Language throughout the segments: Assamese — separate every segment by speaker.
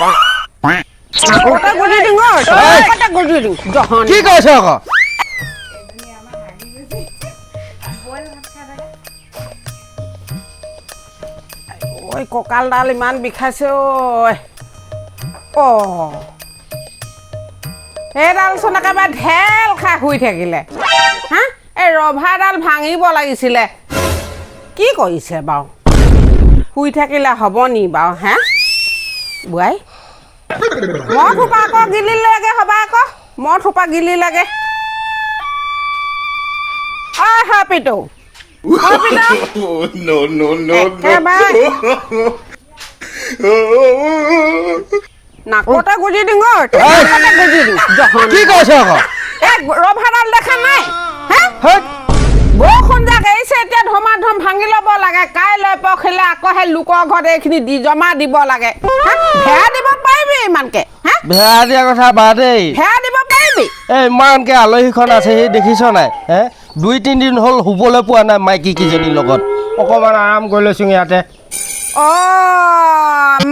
Speaker 1: কটা গজি দিং কটা গজি দিং জহন
Speaker 2: কি কৈছ আকৌ
Speaker 1: ঐ কঁকালডাল ইমান বিষাইছে ঐ সেইডালচোন একেবাৰে ঢেল খাই শুই থাকিলে হা এই ৰভাডাল ভাঙিব লাগিছিলে কি কৰিছে বাৰু শুই থাকিলে হ'ব নি বাৰু হে বুঢ়াই মই থোপা আকৌ গিলি লাগে হ'বা আকৌ মই থোপা গিলি লাগে হাপিটো নাকতে গুজি দিং গুজি দিং
Speaker 2: কি কৈছ আকৌ
Speaker 1: ৰভাডাল দেখা নাই বৰষুণ যাক এৰিছে এতিয়া ধমাধম ভাঙি ল'ব লাগে কাইলৈ পৰহিলে আকৌ সেই লোকৰ ঘৰত এইখিনি দি জমা দিব লাগে ভেড়া দিব পাৰিবি ইমানকে
Speaker 2: ভেড়া দিয়া কথা বাদেই
Speaker 1: ভেড়া দিব পাৰিবি
Speaker 2: ইমানকে আলহীখন আছে সেই দেখিছ নাই 2-3 দিন হ'ল শুবলৈ পোৱা নাই মাইকী কিজনীৰ লগত অকণমান আৰাম কৰি লৈছোঁ ইয়াতে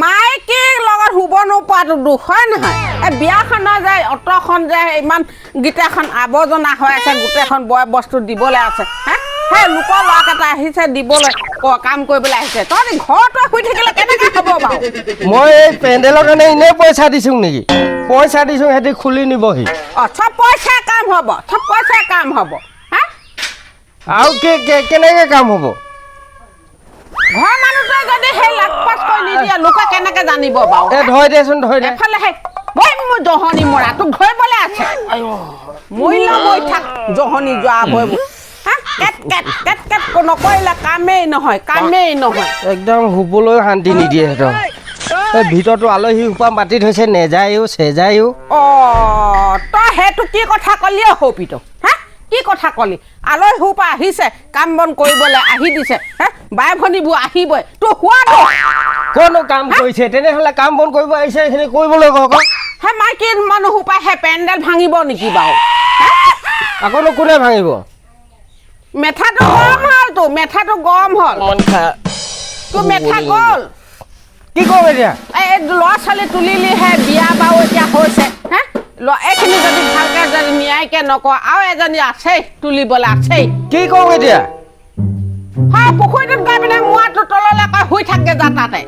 Speaker 1: মাইকীৰ লগত শুব নোপোৱাটো দুখ হয় নহয় এই বিয়াখনৰ যে অটখন যে ইমান গীতাখন আৱৰ্জনা হৈ আছে গোটেইখন বয় বস্তু দিবলৈ আছে সেই লোকৰ ল'ৰাকেইটা আহিছে দিবলৈ কাম কৰিবলৈ আহিছে তহঁতি ঘৰতে শুই থাকিলে কেনেকৈ হ'ব বাৰু
Speaker 2: মই এই পেণ্ডেলৰ কাৰণে এনেই পইচা দিছোঁ নেকি পইচা দিছোঁ সিহঁতি খুলি নিবহি
Speaker 1: চব পইচা কাম হ'ব চব পইচা কাম হ'ব
Speaker 2: আৰু কেনেকৈ কাম হ'ব
Speaker 1: ঘৰ মানুহটোৱে যদি সেই লাটপাট কৰি নিদিয়ে লোকে কেনেকৈ জানিব বাৰু
Speaker 2: ধৰি দেচোন ধৰি দে
Speaker 1: এফালে সেই মোৰ জহনি মৰা তোক ধৰিবলৈ আছে মৰিলা মই থাক জহনি যোৱা বয়বোৰ কেট কেট কেট কেট নকৰিলে কামেই নহয়
Speaker 2: একদম শুবলৈ শান্তি নিদিয়ে সিহঁতক এই ভিতৰতো আলহী সোপা মাতি থৈছে নেযায়ো চেযায়ো
Speaker 1: তই সেইটো কি কথা ক'লি সৌপিতো কি কথা ক'লি আলহী সোপা আহিছে কাম বন কৰিবলৈ আহি দিছে বাই ভনীবোৰ আহিবই তোৰ হোৱাটো
Speaker 2: কোনো কাম কৰিছে তেনেহ'লে কাম বন কৰিব আহিছে সেইখিনি কৰিবলৈ কওক
Speaker 1: সেই মাইকী মানুহ সোপা সেই পেণ্ডেল ভাঙিব নেকি বাৰু
Speaker 2: আকৌনো কোনে ভাঙিব
Speaker 1: মেথাটো গৰম হ'ল তোৰ মেথাটো গৰম হ'ল তোৰ মেথা গ'ল
Speaker 2: কি কওঁ এতিয়া
Speaker 1: এই ল'ৰা ছোৱালী তুলিলিহে বিয়া বাৰু এতিয়া হৈছে এইখিনি যদি ভালকৈ যদি ন্যায়কৈ নকওঁ আৰু এজনী আছেই তুলিবলৈ আছেই
Speaker 2: কি কওঁ এতিয়া
Speaker 1: পুখুৰীটোত গৈ পিনে মোৱাটো তললৈ শুই থাকে যা তাতে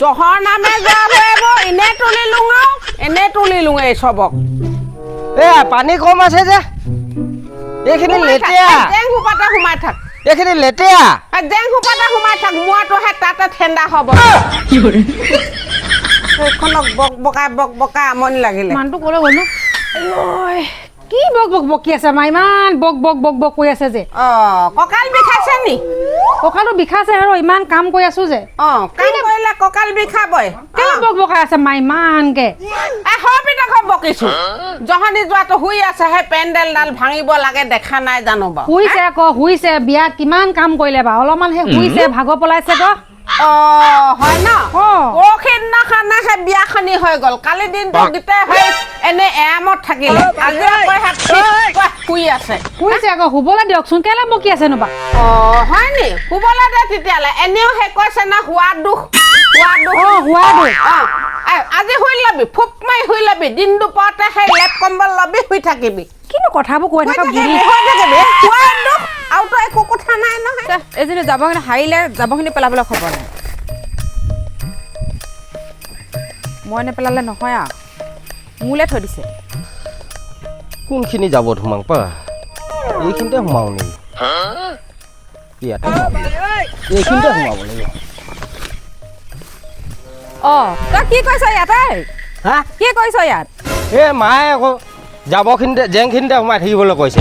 Speaker 1: জহৰ নামে যোৱা হ'ব এনেই তুলিলোঁ এই চবক
Speaker 2: পানী কম আছে যে এইখিনি লেতেৰা
Speaker 1: জেং সোপাতে সোমাই থাক
Speaker 2: এইখিনি লেতেৰা
Speaker 1: জেং সোপাতে সোমাই থাক মোৱাটোহে তাতে ঠাণ্ডা হ'ব সেইখনক বক আমনি লাগিলে
Speaker 3: মানুহটো ক'লৈ গ'লো কি বক বকি আছে মা ইমান বক কৰি আছে যে
Speaker 1: কঁকাল বিষাইছে নি
Speaker 3: কঁকালটো বিষাইছে আৰু ইমান কাম কৰি আছো যে
Speaker 1: কাম কৰিলে কঁকাল বিষাবই
Speaker 3: কেলে বকাই আছে মা ইমানকে
Speaker 1: বকিছো জহনি যোৱাটো শুই আছে সেই পেণ্ডেলডাল ভাঙিব লাগে দেখা নাই জানো বাৰু
Speaker 3: শুইছে বিয়াত কিমান কাম কৰিলে বাৰু অলপমান সেই শুইছে ভাগৰ পলাইছে
Speaker 1: হয় ন পৰহিদিনাখনে সেই বিয়াখনি হৈ গ'ল কালি দিনটো গোটেই হৈ এনে এৰামত থাকিলে আজি শুই আছে
Speaker 3: শুবলৈ দিয়কচোন কেলে বকি আছে নো
Speaker 1: হয় নি শুবলৈ দে তেতিয়াহ'লে এনেও সেই কৈছে না হোৱা দুখ আজি শুই লবি ফুক মাৰি শুই লবি দিন দুপৰতে সেই লেপ কম্বল লবি শুই থাকিবি
Speaker 3: কিন্তু কথাবোৰ কৈ থকা
Speaker 1: আৰু তই একো কথা নাই নহয়
Speaker 3: এজনী যাবখিনি হাৰিলে যাবখিনি পেলাবলৈ খবৰ নাই মই নেপেলালে নহয় আৰু মোলৈ থৈ দিছে
Speaker 2: কোনখিনি যাব সোমাং পা এইখিনিতে সোমাওঁ নেকি এইখিনিতে সোমাব লাগিব
Speaker 3: তই কি কৈছ ইয়াতে কি কৈছ ইয়াত
Speaker 2: মায়ে আকৌ যাবখিনিতে জেংখিনিতে সোমাই থাকিবলৈ কৈছে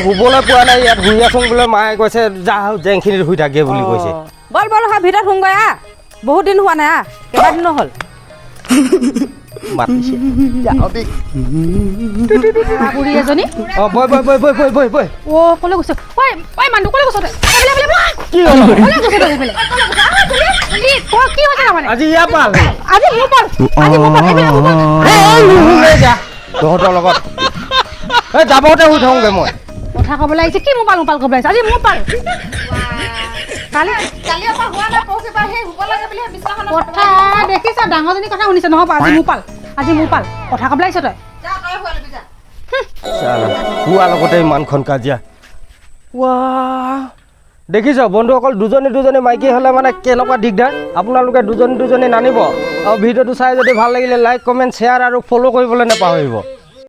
Speaker 2: শুবলৈ পোৱা নাই ইয়াত শুই আছোং বোলে মায়ে কৈছে যা জেংখিনিত শুই থাকে বুলি কৈছে
Speaker 3: বল ভিতৰত শুংগৈ বহুত দিন হোৱা নাই কেইবাদিনো হ'ল
Speaker 2: মাতিছে
Speaker 3: বুঢ়ী এজনী
Speaker 2: বৈ
Speaker 3: ক'লৈ গৈছ মানুহ ক'লৈ গৈছ
Speaker 2: আজি ইয়াৰ পৰা তহঁতৰ লগত যাবতে শুই থাকোঁগৈ মই
Speaker 3: কথা ক'বলৈ আহিছে কি মোবাইল ক'বলৈ আহিছে আজি মোৰ পাল কালি কথা দেখিছ ডাঙৰজনী কথা শুনিছে নহ'ব আজি মোৰ পাল কথা ক'বলৈ আহিছ তই
Speaker 2: শুৱাৰ লগতে ইমানখন কাজিয়া দেখিছ বন্ধুসকল দুজনী মাইকী হ'লে মানে কেনেকুৱা দিগদাৰ আপোনালোকে দুজনী নানিব আৰু ভিডিঅ'টো চাই যদি ভাল লাগিলে লাইক কমেণ্ট শ্বেয়াৰ আৰু ফ'ল' কৰিবলৈ নাপাহৰিব